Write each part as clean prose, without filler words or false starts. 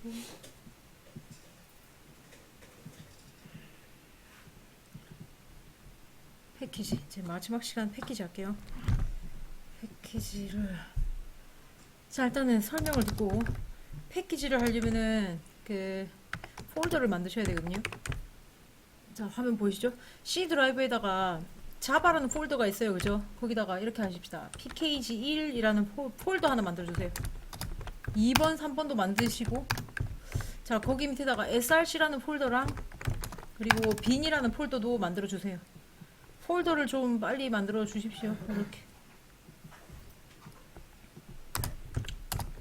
하시고 패키지 이제 마지막 시간 패키지 할게요. 패키지를 자 일단은 설명을 듣고 패키지를 하려면은 그 폴더를 만드셔야 되거든요. 자 화면 보이시죠? C 드라이브에다가 자바라는 폴더가 있어요, 그죠? 거기다가 이렇게 하십시다. pkg1이라는 폴더 하나 만들어주세요. 2번, 3번도 만드시고 자 거기 밑에다가 src라는 폴더랑 그리고 bin이라는 폴더도 만들어주세요. 폴더를 좀 빨리 만들어 주십시오. 이렇게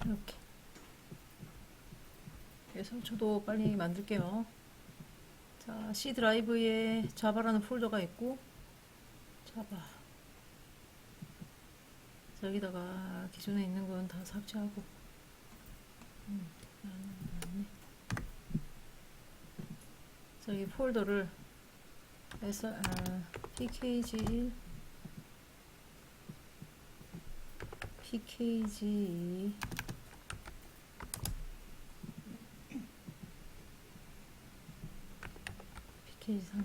이렇게 그래서 저도 빨리 만들게요. 자 C 드라이브에 자바라는 폴더가 있고 자바 자, 여기다가 기존에 있는 건 다 삭제하고 자, 이 폴더를 pkg1 pkg pkg3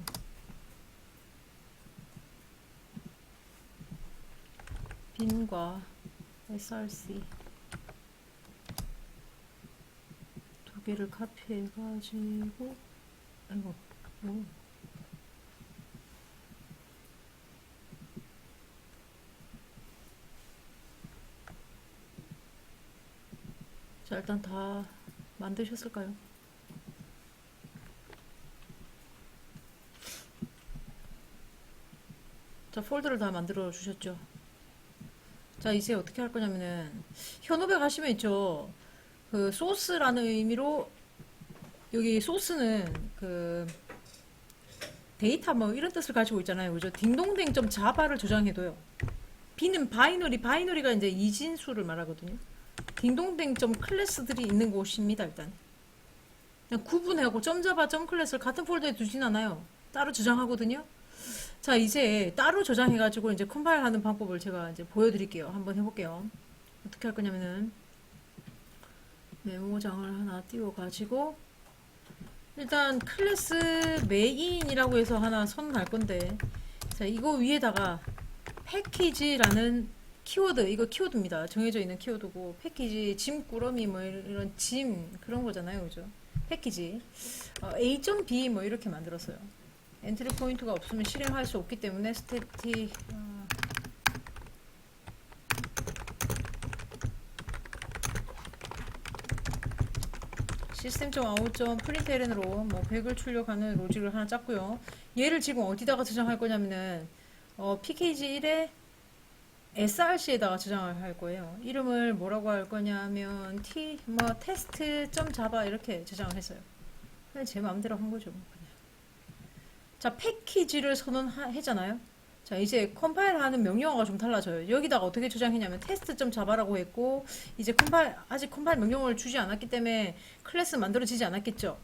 bin과 src 두 개를 카피해가지고 아이고 오. 자 일단 다 만드셨을까요? 자 폴더를 다 만들어 주셨죠? 자 이제 어떻게 할 거냐면은 현업에 가시면 있죠. 그 소스라는 의미로 여기 소스는 그 데이터 뭐 이런 뜻을 가지고 있잖아요, 그죠? 딩동댕 자바를 저장해둬요. B는 바이너리가 이제 이진수를 말하거든요. 딩동댕 클래스들이 있는 곳입니다. 일단 그냥 구분하고 자바 클래스를 같은 폴더에 두진 않아요. 따로 저장하거든요. 자 이제 따로 저장해가지고 이제 컴파일하는 방법을 제가 이제 보여드릴게요. 한번 해볼게요. 어떻게 할 거냐면은 메모장을 하나 띄워가지고 일단 클래스 메인이라고 해서 하나 선언할 건데 자 이거 위에다가 패키지라는 키워드 이거 키워드입니다. 정해져 있는 키워드고 패키지 짐 꾸러미 뭐 이런 짐 그런 거잖아요, 그죠? 패키지 A.B 뭐 이렇게 만들었어요. 엔트리 포인트가 없으면 실행할 수 없기 때문에 스태틱 시스템.out.println으로 뭐 100을 출력하는 로직을 하나 짰고요. 얘를 지금 어디다가 저장할 거냐면은 pkg1에 src에다가 저장을 할 거예요. 이름을 뭐라고 할 거냐면 test.java 이렇게 저장을 했어요. 그냥 제 마음대로 한 거죠. 그냥. 자 패키지를 선언했잖아요. 자 이제 컴파일하는 명령어가 좀 달라져요. 여기다가 어떻게 저장했냐면 test.java라고 했고 이제 아직 컴파일 명령어를 주지 않았기 때문에 클래스 만들어지지 않았겠죠.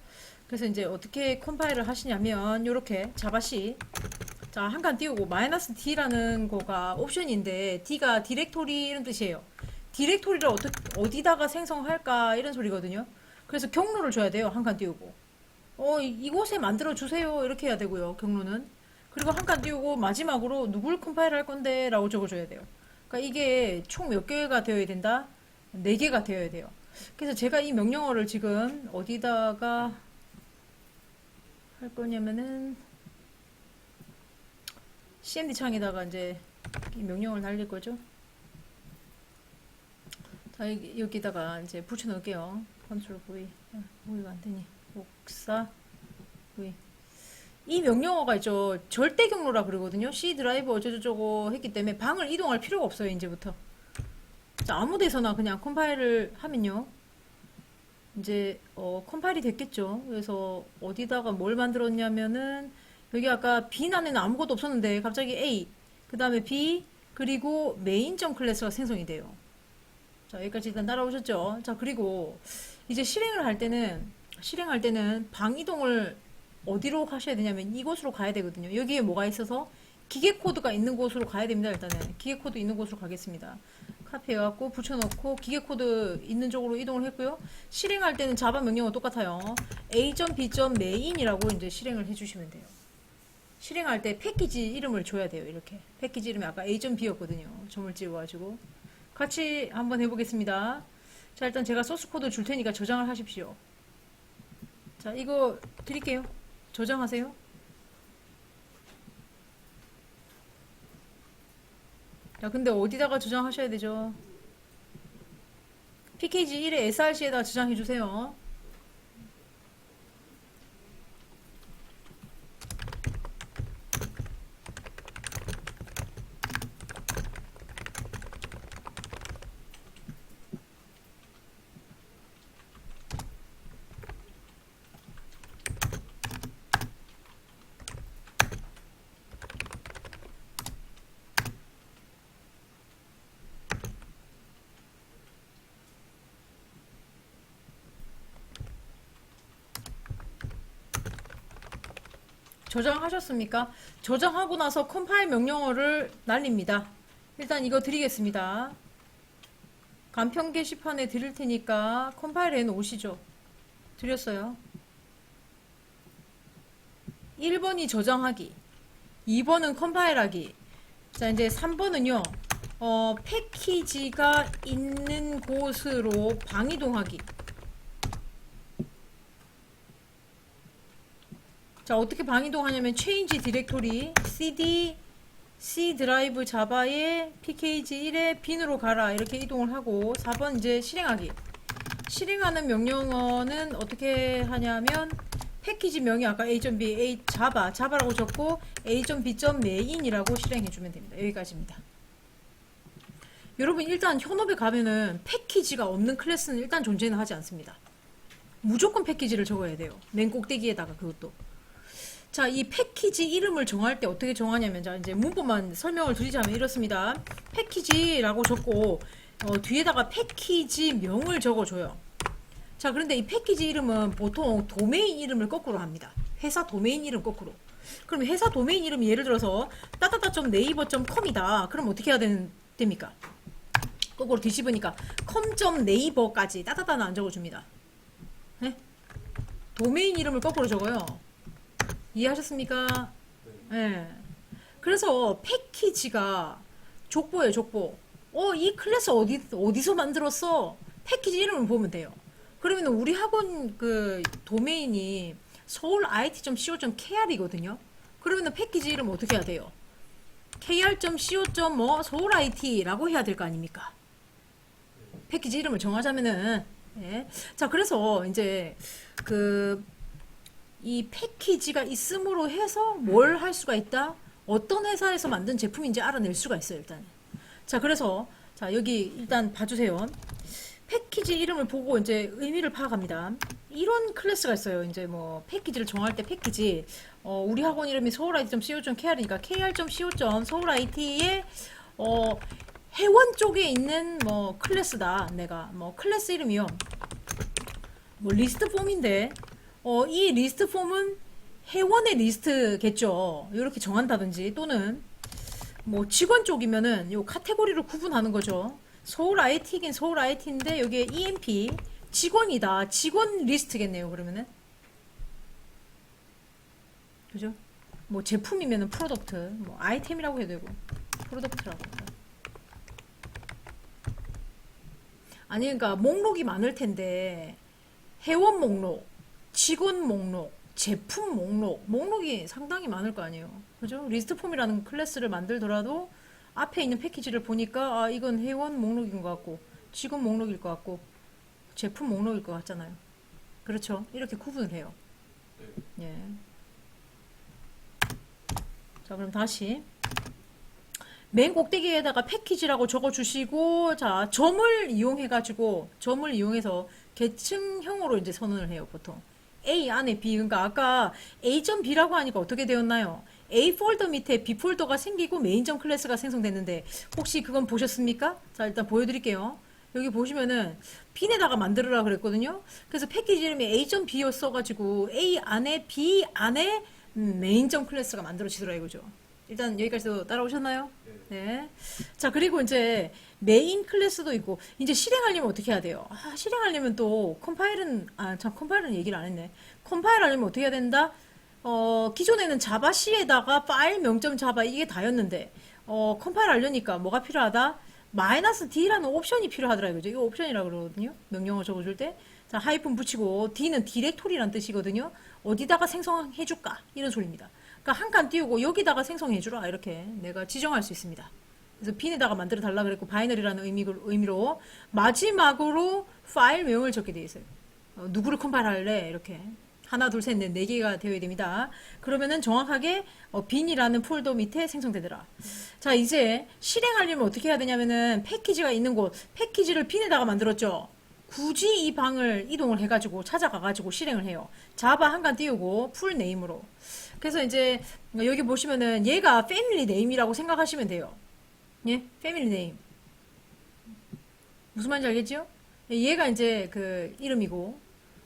그래서 이제 어떻게 컴파일을 하시냐면 이렇게 자바C 자 한 칸 띄우고 -d라는 거가 옵션인데 d가 디렉토리 이런 뜻이에요. 디렉토리를 어디다가 생성할까 이런 소리거든요. 그래서 경로를 줘야 돼요. 한 칸 띄우고 이곳에 만들어 주세요 이렇게 해야 되고요. 경로는 그리고 한 칸 띄우고 마지막으로 누굴 컴파일 할 건데 라고 적어줘야 돼요. 그러니까 이게 총 몇 개가 되어야 된다? 4개가 되어야 돼요. 그래서 제가 이 명령어를 지금 어디다가 할 거냐면은 cmd 창에다가 이제 이 명령어를 날릴 거죠. 자 여기다가 이제 붙여 넣을게요. 컨트롤 V V가 안 되니 복사 V 이 명령어가 있죠. 절대 경로라 그러거든요. C 드라이브 어쩌고저쩌고 했기 때문에 방을 이동할 필요가 없어요. 이제부터. 자, 아무 데서나 그냥 컴파일을 하면요. 이제 컴파일이 됐겠죠. 그래서 어디다가 뭘 만들었냐면은 여기 아까 bin 안에는 아무것도 없었는데 갑자기 A 그 다음에 B 그리고 메인.클래스가 생성이 돼요. 자 여기까지 일단 따라오셨죠. 자 그리고 이제 실행할 때는 방 이동을 어디로 가셔야 되냐면 이곳으로 가야 되거든요. 여기에 뭐가 있어서 기계 코드가 있는 곳으로 가야 됩니다. 일단은 기계 코드 있는 곳으로 가겠습니다. 카피해갖고 붙여놓고 기계 코드 있는 쪽으로 이동을 했고요. 실행할 때는 자바 명령은 똑같아요. A.B.main이라고 이제 실행을 해주시면 돼요. 실행할 때 패키지 이름을 줘야 돼요. 이렇게 패키지 이름이 아까 A.B였거든요. 점을 찍어가지고 같이 한번 해보겠습니다. 자, 일단 제가 소스 코드 줄 테니까 저장을 하십시오. 자, 이거 드릴게요. 저장하세요. 자, 근데 어디다가 저장하셔야 되죠? PKG 1의 SRC에다 저장해주세요. 저장하셨습니까? 저장하고 나서 컴파일 명령어를 날립니다. 일단 이거 드리겠습니다. 간편 게시판에 드릴 테니까 컴파일 해 놓으시죠. 드렸어요. 1번이 저장하기, 2번은 컴파일하기. 자, 이제 3번은요. 패키지가 있는 곳으로 방이동하기. 자, 어떻게 방이동하냐면 change 디렉토리 cd C 드라이브 자바에 pkg 1에 빈으로 가라 이렇게 이동을 하고 4번 이제 실행하기. 실행하는 명령어는 어떻게 하냐면 패키지 명이 아까 a.b a 자바라고 적고 a.b.main이라고 실행해 주면 됩니다. 여기까지입니다. 여러분 일단 현업에 가면은 패키지가 없는 클래스는 일단 존재는 하지 않습니다. 무조건 패키지를 적어야 돼요. 맨 꼭대기에다가 그것도. 자, 이 패키지 이름을 정할 때 어떻게 정하냐면, 자, 이제 문법만 설명을 드리자면 이렇습니다. 패키지라고 적고, 뒤에다가 패키지 명을 적어줘요. 자, 그런데 이 패키지 이름은 보통 도메인 이름을 거꾸로 합니다. 회사 도메인 이름 거꾸로. 그럼 회사 도메인 이름이 예를 들어서 따따따.naver.com이다. 그럼 어떻게 해야 됩니까? 거꾸로 뒤집으니까 com.naver까지 따따따는 안 적어줍니다. 네? 도메인 이름을 거꾸로 적어요. 이해하셨습니까? 네. 그래서 패키지가 족보예요, 족보. 이 클래스 어디서 만들었어? 패키지 이름을 보면 돼요. 그러면 우리 학원 그 도메인이 서울IT.co.kr이거든요. 그러면 패키지 이름 어떻게 해야 돼요? kr.co. 서울IT라고 해야 될 거 아닙니까? 패키지 이름을 정하자면은. 예. 자, 그래서 이제 이 패키지가 있음으로 해서 뭘 할 수가 있다? 어떤 회사에서 만든 제품인지 알아낼 수가 있어요, 일단. 자, 그래서, 자, 여기 일단 봐주세요. 패키지 이름을 보고 이제 의미를 파악합니다. 이런 클래스가 있어요. 이제 뭐, 패키지를 정할 때 패키지, 우리 학원 이름이 서울IT.co.kr이니까 kr.co. 서울IT의, 회원 쪽에 있는 뭐, 클래스다. 내가, 뭐, 클래스 이름이요. 뭐, 리스트 폼인데, 이 리스트 폼은 회원의 리스트겠죠. 이렇게 정한다든지 또는 뭐 직원 쪽이면은 요 카테고리로 구분하는 거죠. 서울 IT긴 서울 IT인데 여기에 EMP 직원이다. 직원 리스트겠네요. 그러면은 그죠? 뭐 제품이면은 프로덕트, 뭐 아이템이라고 해도 되고 프로덕트라고. 아니 그러니까 목록이 많을 텐데 회원 목록, 직원 목록, 제품 목록이 상당히 많을 거 아니에요. 그죠? 리스트 폼이라는 클래스를 만들더라도 앞에 있는 패키지를 보니까 아, 이건 회원 목록인 것 같고, 직원 목록일 것 같고, 제품 목록일 것 같잖아요. 그렇죠? 이렇게 구분을 해요. 예. 자, 그럼 다시. 맨 꼭대기에다가 패키지라고 적어주시고, 자, 점을 이용해서 계층형으로 이제 선언을 해요, 보통. A 안에 B, 그러니까 아까 A.B라고 하니까 어떻게 되었나요? A 폴더 밑에 B 폴더가 생기고 메인.점 클래스가 생성됐는데 혹시 그건 보셨습니까? 자, 일단 보여드릴게요. 여기 보시면은 빈에다가 만들으라 그랬거든요. 그래서 패키지 이름이 A.B였어가지고 A 안에 B 안에 메인.점 클래스가 만들어지더라 이거죠. 일단 여기까지도 따라오셨나요? 네. 자, 그리고 이제 메인 클래스도 있고, 이제 실행하려면 어떻게 해야 돼요? 아, 실행하려면 또 컴파일은 얘기를 안 했네. 컴파일 하려면 어떻게 해야 된다? 기존에는 자바 C에다가 파일 명점 자바 이게 다였는데, 컴파일 하려니까 뭐가 필요하다? 마이너스 D라는 옵션이 필요하더라고요. 이거 옵션이라고 그러거든요. 명령어 적어줄 때. 자, 하이픈 붙이고, D는 디렉토리란 뜻이거든요. 어디다가 생성해줄까? 이런 소리입니다. 그러니까 한 칸 띄우고 여기다가 생성해주라 이렇게 내가 지정할 수 있습니다. 그래서 빈에다가 만들어 달라 그랬고 바이너리라는 의미로 마지막으로 파일 명을 적게 되어 있어요. 누구를 컴파일 할래 이렇게 하나 둘 셋 넷 네 개가 되어야 됩니다. 그러면은 정확하게 빈이라는 폴더 밑에 생성되더라. 자, 이제 실행하려면 어떻게 해야 되냐면은 패키지가 있는 곳 패키지를 빈에다가 만들었죠. 굳이 이 방을 이동을 해가지고 찾아가가지고 실행을 해요. 자바 한 칸 띄우고 풀 네임으로. 그래서 이제 여기 보시면은 얘가 패밀리 네임이라고 생각하시면 돼요. 예? 패밀리 네임. 무슨 말인지 알겠죠? 얘가 이제 그 이름이고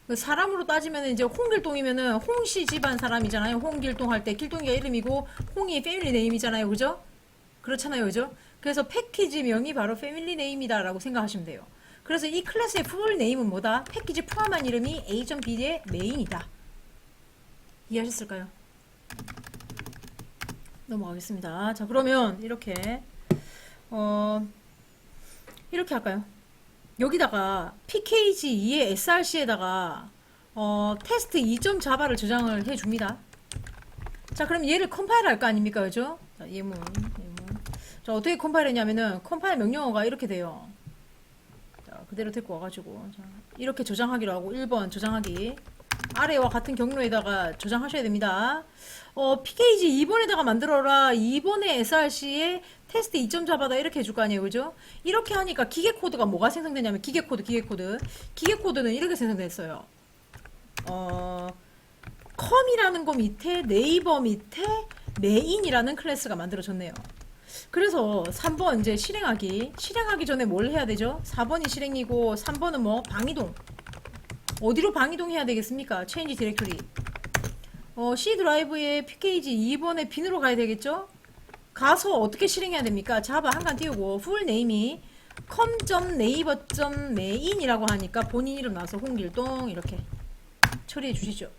그 사람으로 따지면 이제 홍길동이면은 홍씨 집안 사람이잖아요. 홍길동 할 때 길동이가 이름이고 홍이 패밀리 네임이잖아요. 그죠? 그렇잖아요. 그죠? 그래서 패키지명이 바로 패밀리 네임이다라고 생각하시면 돼요. 그래서 이 클래스의 풀 네임은 뭐다? 패키지 포함한 이름이 A.B의 메인이다. 이해하셨을까요? 넘어가겠습니다. 자, 그러면 이렇게 할까요? 여기다가 pkg2의 src에다가 테스트 2.자바를 저장을 해줍니다. 자, 그럼 얘를 컴파일 할 거 아닙니까? 그죠? 자, 예문. 자, 어떻게 컴파일 했냐면은 컴파일 명령어가 이렇게 돼요. 자, 그대로 데리고 와가지고 자, 이렇게 저장하기로 하고 1번 저장하기 아래와 같은 경로에다가 저장하셔야 됩니다. pkg 2번에다가 만들어라. 2번의 src에 테스트 2.자바다 이렇게 해줄 거 아니에요. 그죠? 이렇게 하니까 기계 코드가 뭐가 생성되냐면 기계 코드는 이렇게 생성됐어요. 컴이라는 거 밑에 네이버 밑에 메인이라는 클래스가 만들어졌네요. 그래서 3번 이제 실행하기 전에 뭘 해야 되죠? 4번이 실행이고 3번은 뭐 방이동. 어디로 방이동해야 되겠습니까? 체인지 디렉토리. C 드라이브에 pkg 2번에 빈으로 가야 되겠죠? 가서 어떻게 실행해야 됩니까? 자바 한 칸 띄우고 풀 네임이 com.naver.main이라고 하니까 본인 이름 나와서 홍길동 이렇게 처리해 주시죠.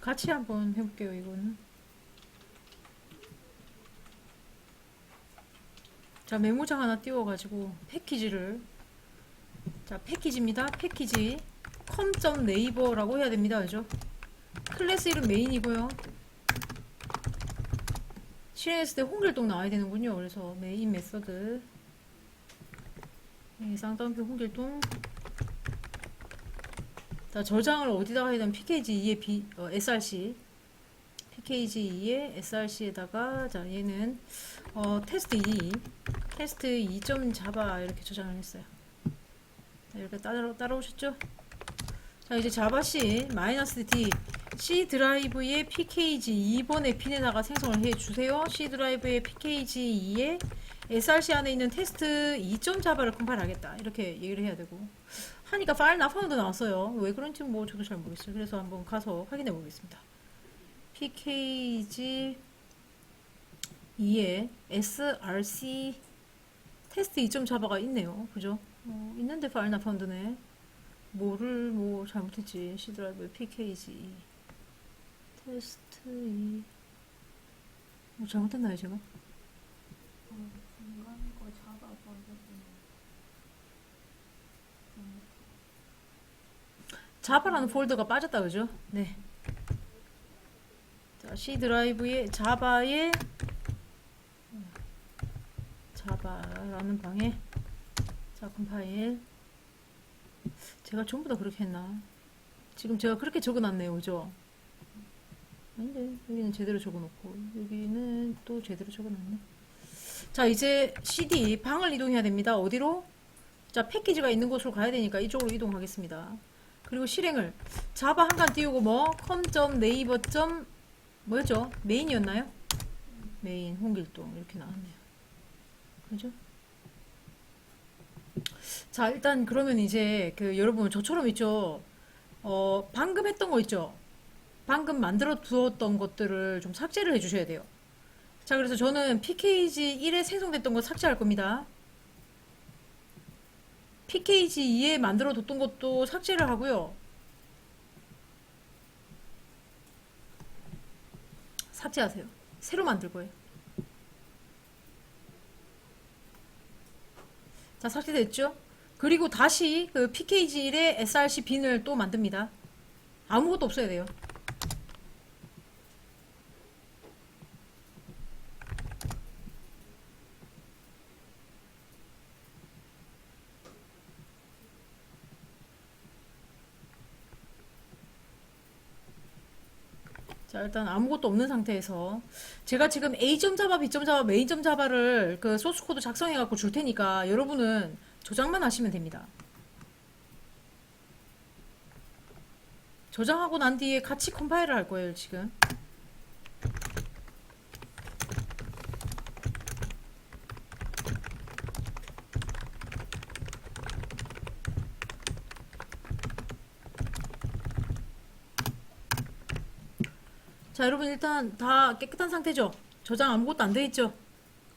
같이 한번 해볼게요. 이거는 자, 메모장 하나 띄워가지고 패키지를 자, 패키지입니다. 패키지 com.naver라고 해야 됩니다. 그죠? 클래스 이름 메인이고요. 실행했을 때 홍길동 나와야 되는군요. 그래서 메인 메서드 쌍따옴표 홍길동. 자, 저장을 어디다가 해야 되면 pkg2에 src pkg2에 src에다가 자 얘는 테스트 2 테스트 2점 자바 이렇게 저장을 했어요. 자, 이렇게 따라오셨죠? 자, 이제 자바 C -d C 드라이브의 pkg 2번의 핀에다가 생성을 해 주세요. C 드라이브의 pkg 2에 src 안에 있는 테스트 2점 자바를 컴파일 하겠다. 이렇게 얘기를 해야 되고. 하니까 파일 나파운드 나왔어요. 왜 그런지 뭐 저도 잘 모르겠어요. 그래서 한번 가서 확인해 보겠습니다. pkg 2에 src 테스트 2점 자바가 있네요. 그죠? 있는데 파일 나파운드네. 뭐를 뭐 잘못했지. C 드라이브 pkg 테스트 2 뭐 잘못했나요 제가? 중간 거 잡아 버렸구나. 자바라는 폴더가 빠졌다 그죠? 네. 자, C 드라이브에 자바에 자바라는 방에 자 컴파일 제가 전부 다 그렇게 했나? 지금 제가 그렇게 적어놨네요 그죠? 아닌데 여기는 제대로 적어놓고 여기는 또 제대로 적어놨네. 자 이제 CD 방을 이동해야 됩니다. 어디로? 자 패키지가 있는 곳으로 가야 되니까 이쪽으로 이동하겠습니다. 그리고 실행을 자바 한 칸 띄우고 뭐 com.naver. 뭐였죠? 메인이었나요? 메인 홍길동 이렇게 나왔네요. 그죠? 자 일단 그러면 이제 여러분 저처럼 있죠. 방금 했던 거 있죠. 방금 만들어 두었던 것들을 좀 삭제를 해 주셔야 돼요. 자 그래서 저는 pkg 1에 생성됐던 거 삭제할 겁니다. pkg 2에 만들어 뒀던 것도 삭제를 하고요. 삭제하세요. 새로 만들 거예요. 자 삭제됐죠? 그리고 다시 그 pkg 1에 src 빈을 또 만듭니다. 아무것도 없어야 돼요. 자 일단 아무것도 없는 상태에서 제가 지금 A점 잡아 B점 잡아 메인점 잡아를 그 소스 코드 작성해 갖고 줄 테니까 여러분은 저장만 하시면 됩니다. 저장하고 난 뒤에 같이 컴파일을 할 거예요 지금. 자 여러분 일단 다 깨끗한 상태죠? 저장 아무것도 안 돼 있죠?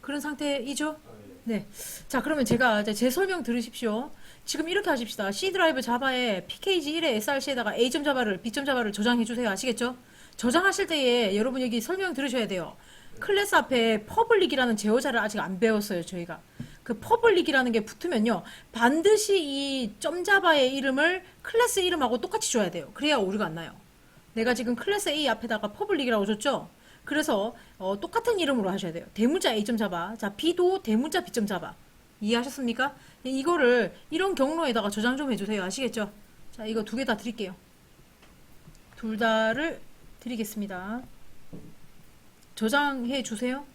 그런 상태이죠? 네. 자 그러면 제가 이제 제 설명 들으십시오. 지금 이렇게 하십시다. C 드라이브 자바에 pkg 1의 src에다가 A점 자바를 B점 자바를 저장해 주세요. 아시겠죠? 저장하실 때에 여러분 여기 설명 들으셔야 돼요. 클래스 앞에 퍼블릭이라는 제어자를 아직 안 배웠어요 저희가. 그 퍼블릭이라는 게 붙으면요 반드시 이 점자바의 이름을 클래스 이름하고 똑같이 줘야 돼요. 그래야 오류가 안 나요. 내가 지금 클래스 A 앞에다가 퍼블릭이라고 줬죠? 그래서 똑같은 이름으로 하셔야 돼요. 대문자 A점 잡아. 자 B도 대문자 B점 잡아. 이해하셨습니까? 이거를 이런 경로에다가 저장 좀 해주세요. 아시겠죠? 자 이거 두 개 다 드릴게요. 둘 다를 드리겠습니다. 저장해 주세요.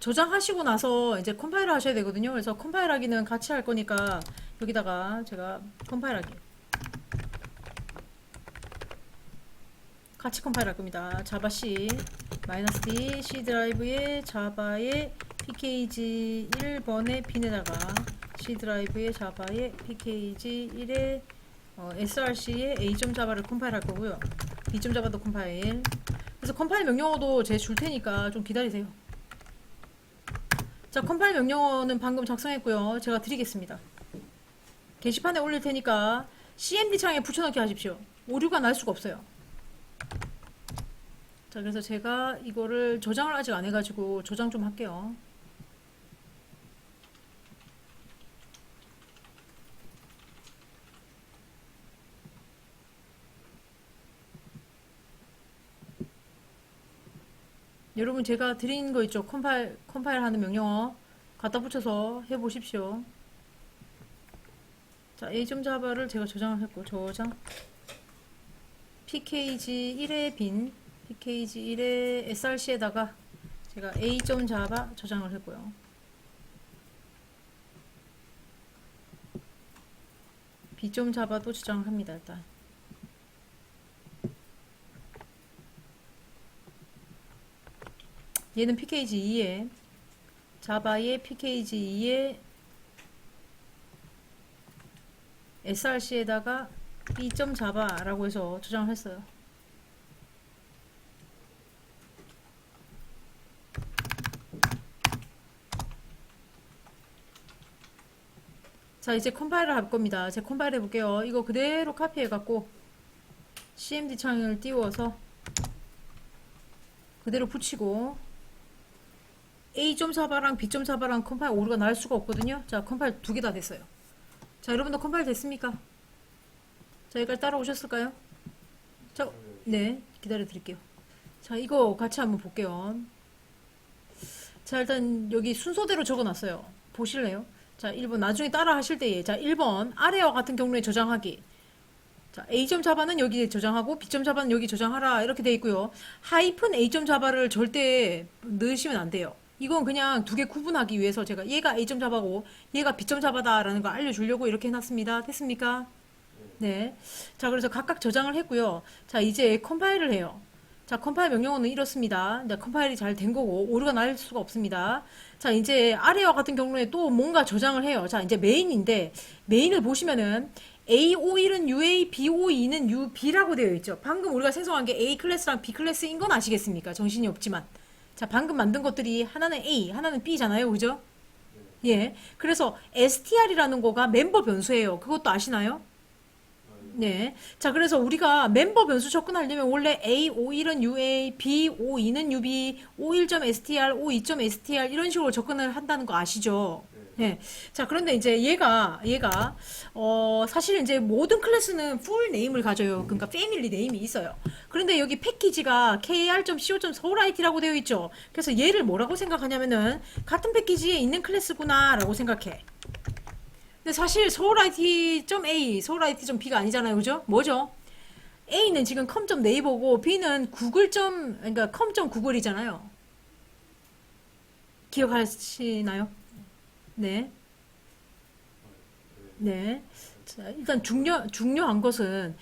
저장하시고 나서 이제 컴파일 하셔야 되거든요. 그래서 컴파일 하기는 같이 할 거니까 여기다가 제가 컴파일 하기 같이 컴파일 할 겁니다. 자바 C -d C 드라이브의 자바의 pkg 1번의 빈에다가 C 드라이브의 자바의 pkg 1의 src의 A점 자바를 컴파일 할 거고요. B점 자바도 컴파일. 그래서 컴파일 명령어도 제 줄 테니까 좀 기다리세요. 자 컴파일 명령어는 방금 작성했고요. 제가 드리겠습니다. 게시판에 올릴 테니까 cmd 창에 붙여넣기 하십시오. 오류가 날 수가 없어요. 자 그래서 제가 이거를 저장을 아직 안 해가지고 저장 좀 할게요. 여러분 제가 드린 거 있죠? 컴파일 하는 명령어 갖다 붙여서 해보십시오. 자, A.java를 제가 저장을 했고, 저장. pkg1의 빈, pkg1의 src에다가 제가 A.java 저장을 했고요. B.java도 저장을 합니다, 일단. 얘는 pkg2에, 자바의 pkg2에 src에다가 b.java라고 해서 저장을 했어요. 자, 이제 컴파일을 할 겁니다. 제가 컴파일 해볼게요. 이거 그대로 카피해갖고 cmd 창을 띄워서 그대로 붙이고 A.java랑 B.java랑 컴파일 오류가 날 수가 없거든요. 자, 컴파일 두 개 다 됐어요. 자, 여러분도 컴파일 됐습니까? 자, 여기까지 따라오셨을까요? 자, 네, 기다려 드릴게요. 자, 이거 같이 한번 볼게요. 자, 일단 여기 순서대로 적어놨어요. 보실래요? 자, 1번 나중에 따라 하실 때에, 자, 1번 아래와 같은 경로에 저장하기. 자, A.java는 여기 저장하고 B.java는 여기 저장하라 이렇게 돼 있고요. 하이픈 A.java를 절대 넣으시면 안 돼요. 이건 그냥 두 개 구분하기 위해서 제가 얘가 A.java고 얘가 B.java다라는 거 알려주려고 이렇게 해놨습니다. 됐습니까? 네. 자, 그래서 각각 저장을 했고요. 자, 이제 컴파일을 해요. 자, 컴파일 명령어는 이렇습니다. 이제 컴파일이 잘 된 거고 오류가 날 수가 없습니다. 자, 이제 아래와 같은 경우에 또 뭔가 저장을 해요. 자, 이제 메인인데 메인을 보시면은 A51은 UA, B52는 UB라고 되어 있죠. 방금 우리가 생성한 게 A 클래스랑 B 클래스인 건 아시겠습니까? 정신이 없지만. 자, 방금 만든 것들이 하나는 A, 하나는 B잖아요. 그죠? 예. 그래서 str이라는 거가 멤버 변수예요. 그것도 아시나요? 네. 자, 그래서 우리가 멤버 변수 접근하려면 원래 A51은 UA, B52는 UB, O1.str, O2.str 이런 식으로 접근을 한다는 거 아시죠? 네. 자, 그런데 이제 얘가, 사실 이제 모든 클래스는 풀 네임을 가져요. 그러니까 패밀리 네임이 있어요. 그런데 여기 패키지가 kr.co.soulIT라고 되어 있죠. 그래서 얘를 뭐라고 생각하냐면은 같은 패키지에 있는 클래스구나 라고 생각해. 근데 사실 soulIT.a, soulIT.b가 아니잖아요. 그죠? 뭐죠? A는 지금 com.neighbor고 B는 그러니까 com.google이잖아요. 기억하시나요? 네. 네. 자, 일단 중요한 것은,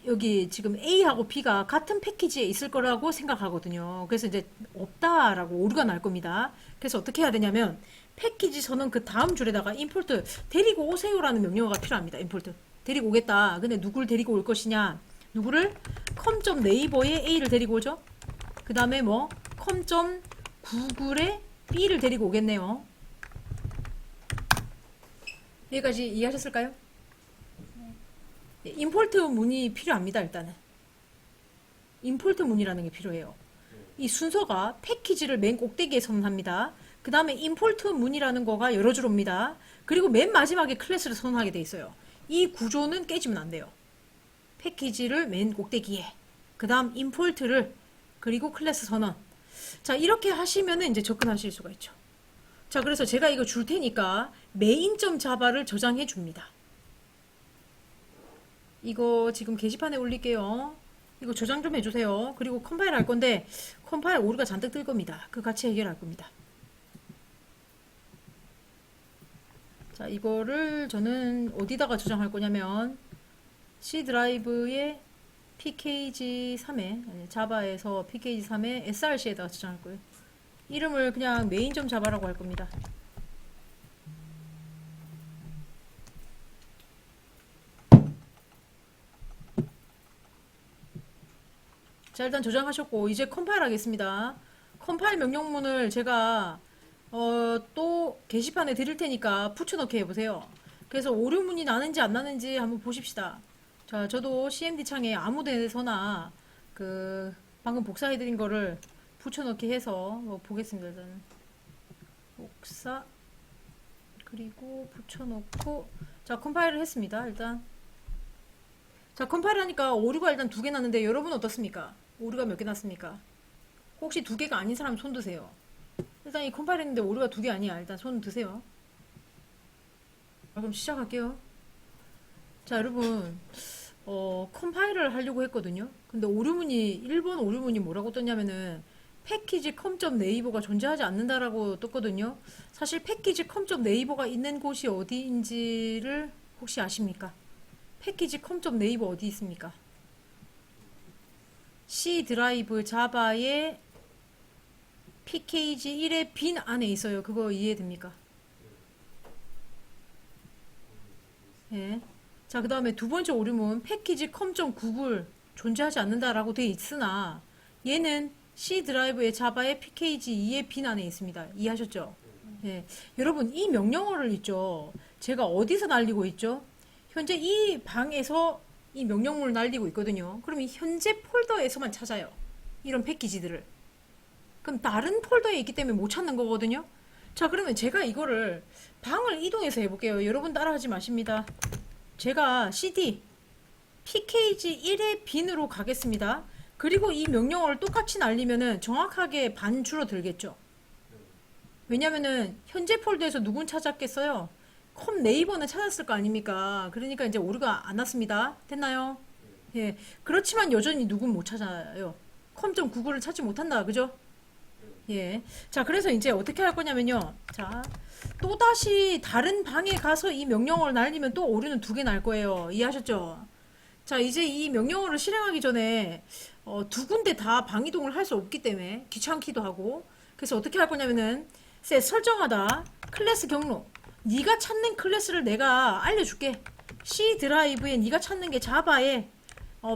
여기 지금 A하고 B가 같은 패키지에 있을 거라고 생각하거든요. 그래서 이제 없다라고 오류가 날 겁니다. 그래서 어떻게 해야 되냐면, 패키지 선언 그 다음 줄에다가 임포트 데리고 오세요라는 명령어가 필요합니다. 임포트. 데리고 오겠다. 근데 누굴 데리고 올 것이냐? 누구를? com.neighbor에 A를 데리고 오죠? 그 다음에 뭐, com.google에 B를 데리고 오겠네요. 여기까지 이해하셨을까요? 네, 임포트 문이 필요합니다. 일단은 임포트 문이라는 게 필요해요. 이 순서가 패키지를 맨 꼭대기에 선언합니다. 그 다음에 임포트 문이라는 거가 여러 줄 옵니다. 그리고 맨 마지막에 클래스를 선언하게 돼 있어요. 이 구조는 깨지면 안 돼요. 패키지를 맨 꼭대기에, 그 다음 임포트를, 그리고 클래스 선언. 자, 이렇게 하시면은 이제 접근하실 수가 있죠. 자, 그래서 제가 이거 줄 테니까 main.java를 저장해 줍니다. 이거 지금 게시판에 올릴게요. 이거 저장 좀 해주세요. 그리고 컴파일 할 건데 컴파일 오류가 잔뜩 뜰 겁니다. 그거 같이 해결할 겁니다. 자, 이거를 저는 어디다가 저장할 거냐면 C 드라이브에 pkg3에 자바에서 pkg3에 src에다가 저장할 거예요. 이름을 그냥 main.java라고 할 겁니다. 자, 일단 저장하셨고 이제 컴파일 하겠습니다. 컴파일 명령문을 제가 또 게시판에 드릴 테니까 붙여넣기 해보세요. 그래서 오류문이 나는지 안 나는지 한번 보십시다. 자, 저도 CMD 창에 아무 데서나 그 방금 복사해드린 거를 붙여넣기 해서 보겠습니다. 일단 복사 그리고 붙여넣고 자, 컴파일을 했습니다. 일단 자, 컴파일 하니까 오류가 일단 두 개 났는데 여러분 어떻습니까? 오류가 몇 개 났습니까? 혹시 두 개가 아닌 사람 손 드세요. 일단 이 컴파일 했는데 오류가 두 개 아니야. 일단 손 드세요. 자, 그럼 시작할게요. 자, 여러분, 컴파일을 하려고 했거든요. 근데 오류문이, 1번 오류문이 뭐라고 떴냐면은, 패키지 com.naver가 존재하지 않는다라고 떴거든요. 사실 패키지 com.naver가 있는 곳이 어디인지를 혹시 아십니까? 패키지 com.naver 어디 있습니까? C 드라이브 자바의 pkg 1의 빈 안에 있어요. 그거 이해됩니까? 예. 자, 그 다음에 두 번째 오류문 패키지 com.google 존재하지 않는다라고 돼 있으나 얘는 C 드라이브의 자바의 pkg 2의 빈 안에 있습니다. 이해하셨죠? 예. 여러분 이 명령어를 있죠. 제가 어디서 날리고 있죠? 현재 이 방에서 이 명령문을 날리고 있거든요. 그럼 이 현재 폴더에서만 찾아요. 이런 패키지들을. 그럼 다른 폴더에 있기 때문에 못 찾는 거거든요. 자, 그러면 제가 이거를 방을 이동해서 해볼게요. 여러분 따라하지 마십니다. 제가 cd pkg 1의 빈으로 가겠습니다. 그리고 이 명령어를 똑같이 날리면은 정확하게 반 줄어들겠죠. 왜냐면은 현재 폴더에서 누군 찾았겠어요? 컴 네이버는 찾았을 거 아닙니까? 그러니까 이제 오류가 안 났습니다. 됐나요? 예. 그렇지만 여전히 누군 못 찾아요. 컴.구글을 찾지 못한다. 그죠? 예. 자, 그래서 이제 어떻게 할 거냐면요. 자, 또다시 다른 방에 가서 이 명령어를 날리면 또 오류는 두 개 날 거예요. 이해하셨죠? 자, 이제 이 명령어를 실행하기 전에 두 군데 다 방이동을 할 수 없기 때문에 귀찮기도 하고 그래서 어떻게 할 거냐면은 셋 설정하다 클래스 경로 네가 찾는 클래스를 내가 알려줄게. C 드라이브에 네가 찾는 게 자바에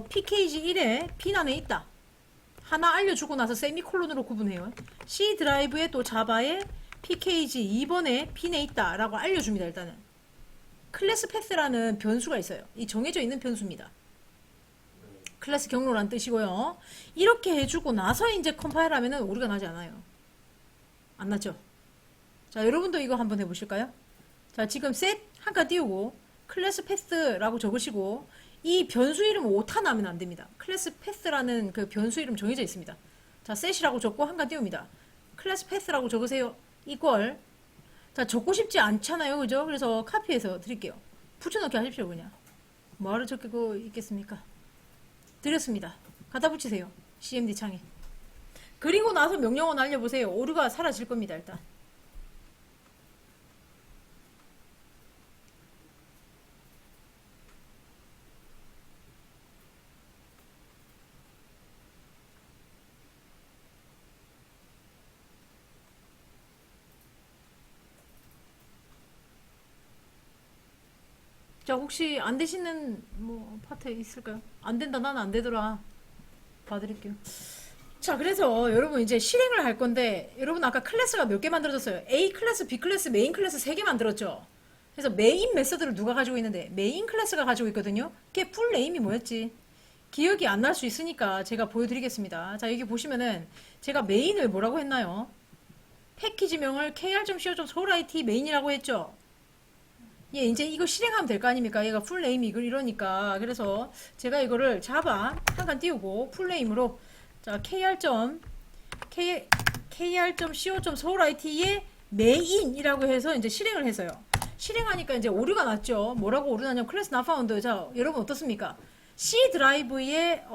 pkg 1에 빈 안에 있다. 하나 알려주고 나서 세미콜론으로 구분해요. C 드라이브에 또 자바에 pkg 2번에 빈에 있다 라고 알려줍니다. 일단은 클래스 패스라는 변수가 있어요. 이 정해져 있는 변수입니다. 클래스 경로란 뜻이고요. 이렇게 해주고 나서 이제 컴파일 하면은 오류가 나지 않아요. 안 났죠? 자, 여러분도 이거 한번 해보실까요? 자, 지금 셋 한 칸 띄우고 클래스 패스라고 적으시고 이 변수 이름 오타 나면 안 됩니다. 클래스 패스라는 그 변수 이름 정해져 있습니다. 자, 셋이라고 적고 한 칸 띄웁니다. 클래스 패스라고 적으세요. 이걸 자, 적고 싶지 않잖아요. 그죠? 그래서 카피해서 드릴게요. 붙여넣기 하십시오. 그냥 뭐하러 적고 있겠습니까? 드렸습니다. 갖다 붙이세요. CMD 창에. 그리고 나서 명령어 날려보세요. 오류가 사라질 겁니다. 일단 자, 혹시 안 되시는 뭐 파트 있을까요? 안 된다. 난 안 되더라. 봐드릴게요. 자, 그래서 여러분 이제 실행을 할 건데 여러분 아까 클래스가 몇 개 만들어졌어요? A 클래스, B 클래스, 메인 클래스 3개 만들었죠? 그래서 메인 메서드를 누가 가지고 있는데 메인 클래스가 가지고 있거든요. 그게 풀 네임이 뭐였지? 기억이 안 날 수 있으니까 제가 보여드리겠습니다. 자, 여기 보시면은 제가 메인을 뭐라고 했나요? 패키지명을 kr.co.source 메인이라고 했죠? 예, 이제 이거 실행하면 될 거 아닙니까? 얘가 풀네임이 이러니까. 그래서 제가 이거를 자바 한 칸 띄우고 풀네임으로 자, kr.co.source의 메인이라고 해서 이제 실행을 했어요. 실행하니까 이제 오류가 났죠. 뭐라고 오류 나냐면 클래스 not found. 자, 여러분 어떻습니까? C 드라이브에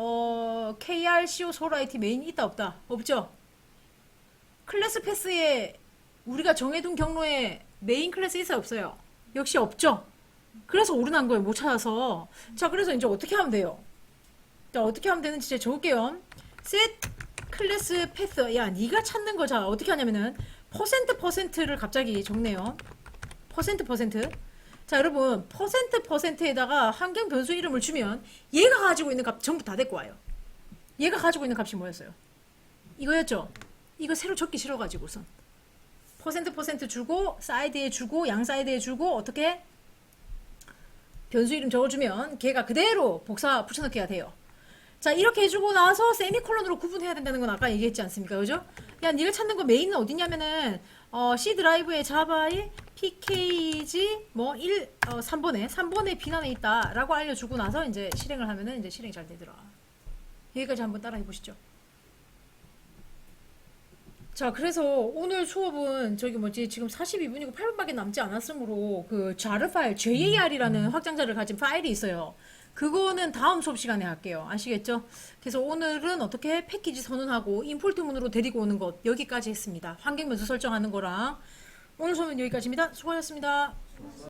kr co source 메인이 있다 없다? 없죠? 클래스 패스에 우리가 정해둔 경로에 메인 클래스 있어요 없어요? 역시 없죠. 그래서 오류 난 거예요. 못 찾아서. 자, 그래서 이제 어떻게 하면 돼요? 자, 어떻게 하면 되는지 제가 적을게요. set 클래스 패스. 야, 네가 찾는 거. 자, 어떻게 하냐면은 %%를 갑자기 적네요. %%. 자, 여러분 %%에다가 환경 변수 이름을 주면 얘가 가지고 있는 값 전부 다 데리고 와요. 얘가 가지고 있는 값이 뭐였어요? 이거였죠. 이거 새로 적기 싫어가지고선 %% 주고 사이드에 주고 양 사이드에 주고 어떻게 변수 이름 적어주면 걔가 그대로 복사 붙여넣기가 돼요. 자, 이렇게 해주고 나서 세미콜론으로 구분해야 된다는 건 아까 얘기했지 않습니까? 그죠? 야, 네가 찾는 거 메인은 어디냐면은 C 드라이브의 자바의 pkg 뭐 3번에 빈 안에 있다 라고 알려주고 나서 이제 실행을 하면은 이제 실행이 잘 되더라. 여기까지 한번 따라해 보시죠. 자, 그래서 오늘 수업은 저기 뭐지, 지금 42분이고 8분밖에 남지 않았으므로 그 jar 파일, JAR이라는 확장자를 가진 파일이 있어요. 그거는 다음 수업 시간에 할게요. 아시겠죠? 그래서 오늘은 어떻게 패키지 선언하고 임포트 문으로 데리고 오는 것 여기까지 했습니다. 환경 변수 설정하는 거랑 오늘 수업은 여기까지입니다. 수고하셨습니다.